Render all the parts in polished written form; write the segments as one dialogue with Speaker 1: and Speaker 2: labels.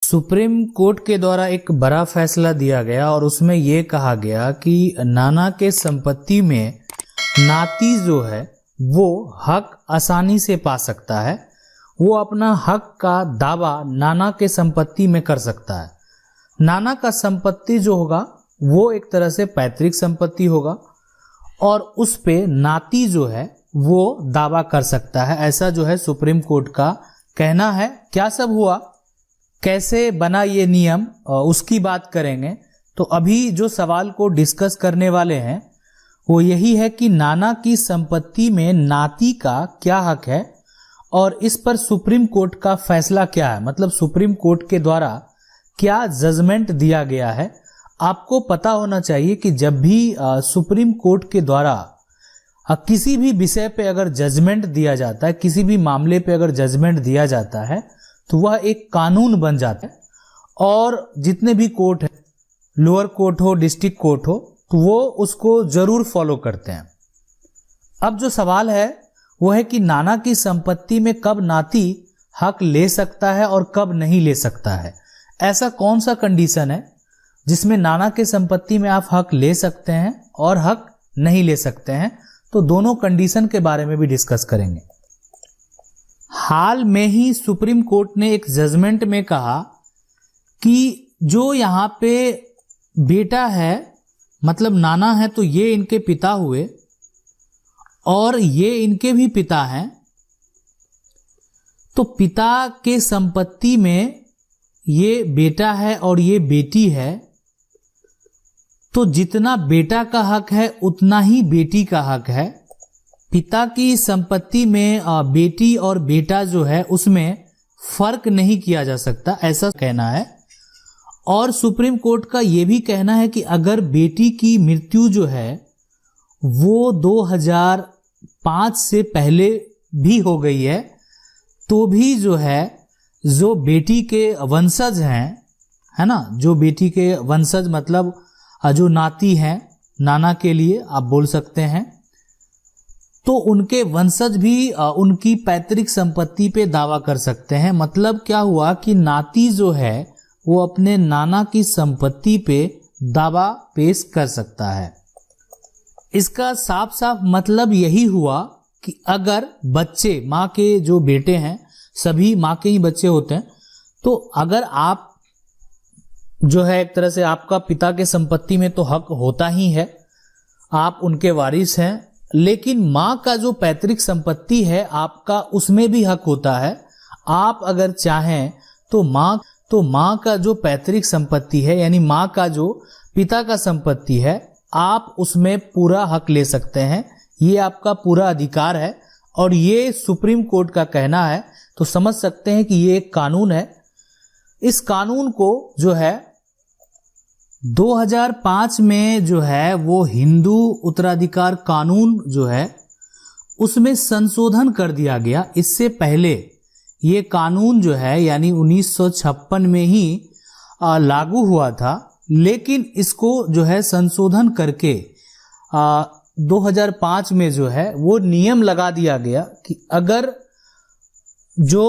Speaker 1: Supreme court के द्वारा एक बड़ा फैसला दिया गया और उसमें यह कहा गया कि नाना के संपत्ति में नाती जो है वो हक आसानी से पा सकता है। वो अपना हक का दावा नाना के संपत्ति में कर सकता है। नाना का संपत्ति जो होगा वो एक तरह से पैतृक संपत्ति होगा और उस पे नाती जो है वो दावा कर सकता है। ऐसा जो है सुप्रीम कोर्ट का कहना है। क्या सब हुआ, कैसे बना ये नियम, उसकी बात करेंगे। तो अभी जो सवाल को डिस्कस करने वाले हैं वो यही है कि नाना की संपत्ति में नाती का क्या हक है और इस पर सुप्रीम कोर्ट का फैसला क्या है, मतलब सुप्रीम कोर्ट के द्वारा क्या जजमेंट दिया गया है। आपको पता होना चाहिए कि जब भी सुप्रीम कोर्ट के द्वारा किसी भी विषय पे अगर जजमेंट दिया जाता है, किसी भी मामले पे अगर जजमेंट दिया जाता है तो वह एक कानून बन जाता है और जितने भी कोर्ट है, लोअर कोर्ट हो, डिस्ट्रिक्ट कोर्ट हो, तो वो उसको जरूर फॉलो करते हैं। अब जो सवाल है वो है कि नाना की संपत्ति में कब नाती हक ले सकता है और कब नहीं ले सकता है। ऐसा कौन सा कंडीशन है जिसमें नाना के संपत्ति में आप हक ले सकते हैं और हक नहीं ले सकते हैं। तो दोनों कंडीशन के बारे में भी डिस्कस करेंगे। हाल में ही सुप्रीम कोर्ट ने एक जजमेंट में कहा कि जो यहाँ पे बेटा है, मतलब नाना है, तो ये इनके पिता हुए और ये इनके भी पिता हैं, तो पिता के संपत्ति में ये बेटा है और ये बेटी है, तो जितना बेटा का हक है उतना ही बेटी का हक है। पिता की संपत्ति में बेटी और बेटा जो है उसमें फर्क नहीं किया जा सकता, ऐसा कहना है। और सुप्रीम कोर्ट का यह भी कहना है कि अगर बेटी की मृत्यु जो है वो 2005 से पहले भी हो गई है तो भी जो है, जो बेटी के वंशज हैं, है ना, जो बेटी के वंशज मतलब जो नाती हैं नाना के लिए आप बोल सकते हैं, तो उनके वंशज भी उनकी पैतृक संपत्ति पे दावा कर सकते हैं। मतलब क्या हुआ कि नाती जो है वो अपने नाना की संपत्ति पे दावा पेश कर सकता है। इसका साफ साफ मतलब यही हुआ कि अगर बच्चे, माँ के जो बेटे हैं, सभी माँ के ही बच्चे होते हैं, तो अगर आप जो है एक तरह से आपका पिता के संपत्ति में तो हक होता ही है, आप उनके वारिस हैं, लेकिन माँ का जो पैतृक संपत्ति है आपका उसमें भी हक होता है। आप अगर चाहें तो माँ का जो पैतृक संपत्ति है, यानी माँ का जो पिता का संपत्ति है, आप उसमें पूरा हक ले सकते हैं। ये आपका पूरा अधिकार है और ये सुप्रीम कोर्ट का कहना है। तो समझ सकते हैं कि ये एक कानून है। इस कानून को जो है 2005 में जो है वो हिंदू उत्तराधिकार कानून जो है उसमें संशोधन कर दिया गया। इससे पहले ये कानून जो है यानी 1956 में ही लागू हुआ था, लेकिन इसको जो है संशोधन करके 2005 में जो है वो नियम लगा दिया गया कि अगर जो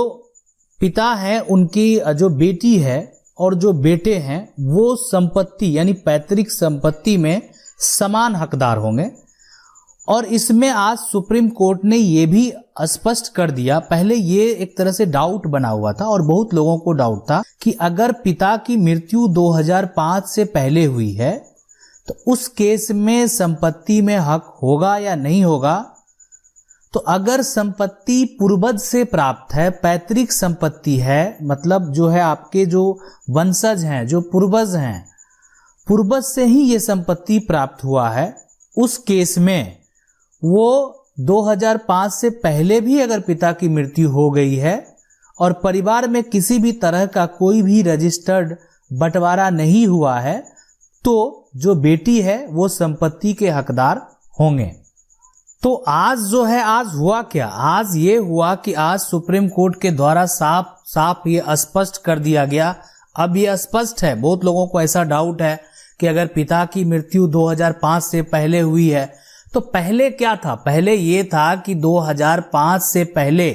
Speaker 1: पिता है उनकी जो बेटी है और जो बेटे हैं वो संपत्ति यानी पैतृक संपत्ति में समान हकदार होंगे। और इसमें आज सुप्रीम कोर्ट ने ये भी स्पष्ट कर दिया। पहले ये एक तरह से डाउट बना हुआ था और बहुत लोगों को डाउट था कि अगर पिता की मृत्यु 2005 से पहले हुई है तो उस केस में संपत्ति में हक होगा या नहीं होगा। तो अगर संपत्ति पूर्वज से प्राप्त है, पैतृक संपत्ति है, मतलब जो है आपके जो वंशज हैं, जो पूर्वज हैं, पूर्वज से ही ये संपत्ति प्राप्त हुआ है, उस केस में वो 2005 से पहले भी अगर पिता की मृत्यु हो गई है और परिवार में किसी भी तरह का कोई भी रजिस्टर्ड बंटवारा नहीं हुआ है, तो जो बेटी है वो संपत्ति के हकदार होंगे। तो आज जो है, आज हुआ क्या, आज ये हुआ कि आज सुप्रीम कोर्ट के द्वारा साफ साफ ये स्पष्ट कर दिया गया। अब ये स्पष्ट है। बहुत लोगों को ऐसा डाउट है कि अगर पिता की मृत्यु 2005 से पहले हुई है तो पहले क्या था। पहले ये था कि 2005 से पहले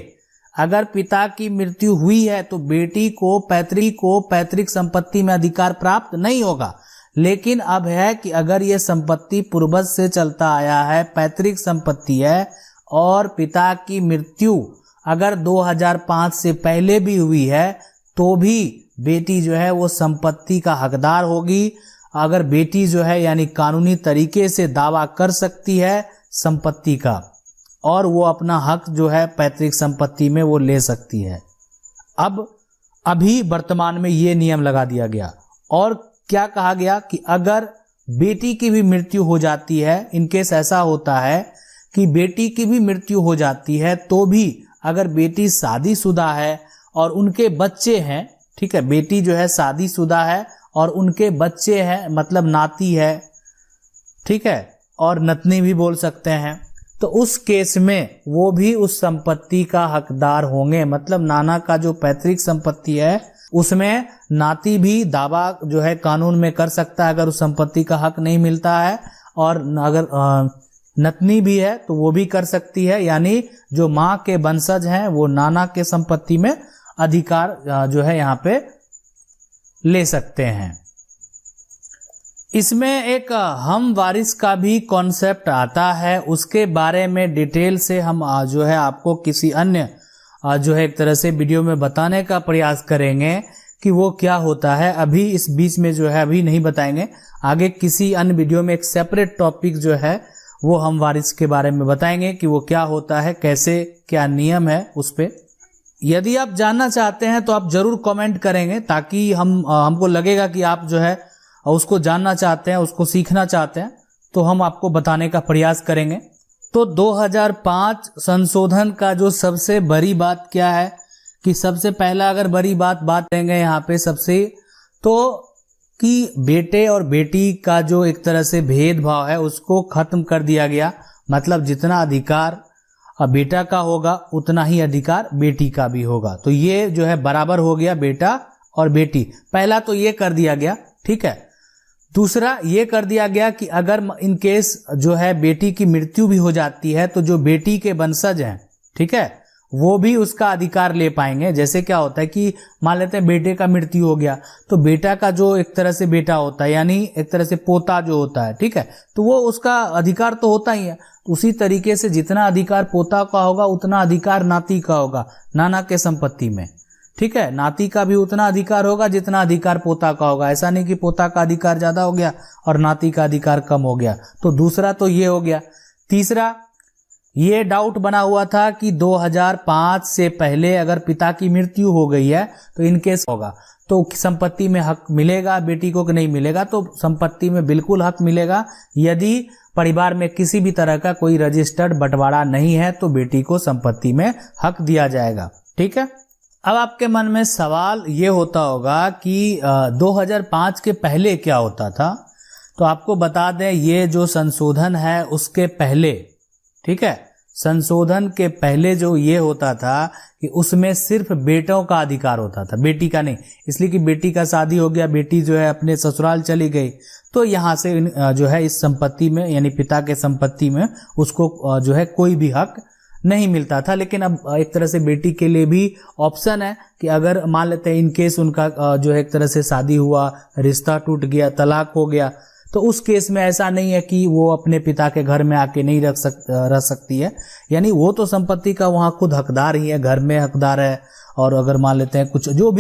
Speaker 1: अगर पिता की मृत्यु हुई है तो बेटी को पैतृक संपत्ति में अधिकार प्राप्त नहीं होगा। लेकिन अब है कि अगर ये संपत्ति पूर्वज से चलता आया है, पैतृक संपत्ति है, और पिता की मृत्यु अगर 2005 से पहले भी हुई है तो भी बेटी जो है वो संपत्ति का हकदार होगी। अगर बेटी जो है यानी कानूनी तरीके से दावा कर सकती है संपत्ति का, और वो अपना हक जो है पैतृक संपत्ति में वो ले सकती है। अब अभी वर्तमान में ये नियम लगा दिया गया। और क्या कहा गया कि अगर बेटी की भी मृत्यु हो जाती है, इनकेस ऐसा होता है कि बेटी की भी मृत्यु हो जाती है तो भी अगर बेटी शादीशुदा है और उनके बच्चे हैं, ठीक है, बेटी जो है शादीशुदा है और उनके बच्चे हैं, मतलब नाती है, ठीक है, और नतनी भी बोल सकते हैं, तो उस केस में वो भी उस संपत्ति का हकदार होंगे। मतलब नाना का जो पैतृक संपत्ति है उसमें नाती भी दावा जो है कानून में कर सकता है अगर उस संपत्ति का हक नहीं मिलता है, और अगर नतनी भी है तो वो भी कर सकती है। यानी जो माँ के वंशज हैं वो नाना के संपत्ति में अधिकार जो है यहाँ पे ले सकते हैं। इसमें एक हम वारिस का भी कॉन्सेप्ट आता है, उसके बारे में डिटेल से हम जो है आपको किसी अन्य जो है एक तरह से वीडियो में बताने का प्रयास करेंगे कि वो क्या होता है। अभी इस बीच में जो है अभी नहीं बताएंगे, आगे किसी अन्य वीडियो में एक सेपरेट टॉपिक जो है वो हम वारिस के बारे में बताएंगे कि वो क्या होता है, कैसे क्या नियम है उस पे। यदि आप जानना चाहते हैं तो आप जरूर कमेंट करेंगे, ताकि हमको लगेगा कि आप जो है उसको जानना चाहते हैं, उसको सीखना चाहते हैं, तो हम आपको बताने का प्रयास करेंगे। तो 2005 संशोधन का जो सबसे बड़ी बात क्या है कि सबसे पहला अगर बड़ी बात करेंगे यहाँ पे सबसे, तो कि बेटे और बेटी का जो एक तरह से भेदभाव है उसको खत्म कर दिया गया। मतलब जितना अधिकार बेटा का होगा उतना ही अधिकार बेटी का भी होगा। तो ये जो है बराबर हो गया बेटा और बेटी। पहला तो ये कर दिया गया, ठीक है। दूसरा ये कर दिया गया कि अगर इन केस जो है बेटी की मृत्यु भी हो जाती है तो जो बेटी के वंशज हैं, ठीक है, वो भी उसका अधिकार ले पाएंगे। जैसे क्या होता है कि मान लेते हैं बेटे का मृत्यु हो गया तो बेटा का जो एक तरह से बेटा होता है यानी एक तरह से पोता जो होता है, ठीक है, तो वो उसका अधिकार तो होता ही है। उसी तरीके से जितना अधिकार पोता का होगा उतना अधिकार नाती का होगा नाना के संपत्ति में, ठीक है। नाती का भी उतना अधिकार होगा जितना अधिकार पोता का होगा। ऐसा नहीं कि पोता का अधिकार ज्यादा हो गया और नाती का अधिकार कम हो गया। तो दूसरा तो ये हो गया। तीसरा, ये डाउट बना हुआ था कि 2005 से पहले अगर पिता की मृत्यु हो गई है तो इनकेस होगा तो संपत्ति में हक मिलेगा बेटी को कि नहीं मिलेगा। तो संपत्ति में बिल्कुल हक मिलेगा। यदि परिवार में किसी भी तरह का कोई रजिस्टर्ड बंटवारा नहीं है तो बेटी को संपत्ति में हक दिया जाएगा, ठीक है। अब आपके मन में सवाल ये होता होगा कि 2005 के पहले क्या होता था। तो आपको बता दें ये जो संशोधन है उसके पहले, ठीक है, संशोधन के पहले जो ये होता था कि उसमें सिर्फ बेटों का अधिकार होता था, बेटी का नहीं। इसलिए कि बेटी का शादी हो गया, बेटी जो है अपने ससुराल चली गई तो यहाँ से जो है इस संपत्ति में यानी पिता के संपत्ति में उसको जो है कोई भी हक नहीं मिलता था। लेकिन अब एक तरह से बेटी के लिए भी ऑप्शन है कि अगर मान लेते हैं इनकेस उनका जो है एक तरह से शादी हुआ, रिश्ता टूट गया, तलाक हो गया, तो उस केस में ऐसा नहीं है कि वो अपने पिता के घर में आके नहीं रह सकती है। यानी वो तो संपत्ति का वहाँ खुद हकदार ही है, घर में हकदार है। और अगर मान लेते हैं कुछ जो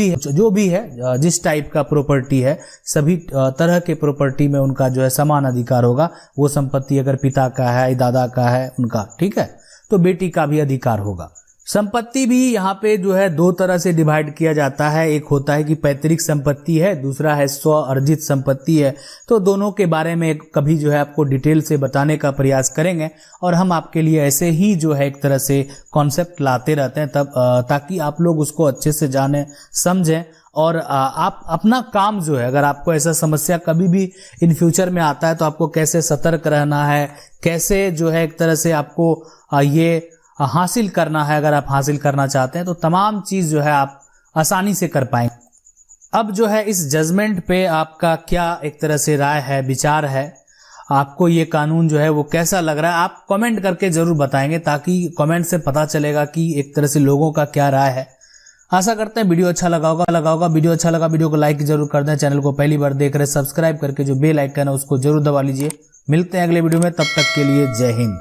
Speaker 1: भी है जिस टाइप का प्रॉपर्टी है, सभी तरह के प्रॉपर्टी में उनका जो है समान अधिकार होगा। वो संपत्ति अगर पिता का है, दादा का है उनका, ठीक है, तो बेटी का भी अधिकार होगा। संपत्ति भी यहाँ पे जो है दो तरह से डिवाइड किया जाता है। एक होता है कि पैतृक संपत्ति है, दूसरा है स्व अर्जित संपत्ति है। तो दोनों के बारे में कभी जो है आपको डिटेल से बताने का प्रयास करेंगे और हम आपके लिए ऐसे ही जो है एक तरह से कॉन्सेप्ट लाते रहते हैं तब ताकि आप लोग उसको अच्छे से जाने समझें। और आप अपना काम जो है, अगर आपको ऐसा समस्या कभी भी इन फ्यूचर में आता है तो आपको कैसे सतर्क रहना है, कैसे जो है एक तरह से आपको ये हासिल करना है, अगर आप हासिल करना चाहते हैं तो तमाम चीज जो है आप आसानी से कर पाएंगे। अब जो है इस जजमेंट पे आपका क्या एक तरह से राय है, विचार है, आपको ये कानून जो है वो कैसा लग रहा है, आप कमेंट करके जरूर बताएंगे, ताकि कमेंट से पता चलेगा कि एक तरह से लोगों का क्या राय है। आशा करते हैं वीडियो अच्छा लगा होगा। वीडियो अच्छा लगा वीडियो को लाइक जरूर कर दें। चैनल को पहली बार देख रहे सब्सक्राइब करके जो बेल आइकन है उसको जरूर दबा लीजिए। मिलते हैं अगले वीडियो में, तब तक के लिए जय हिंद।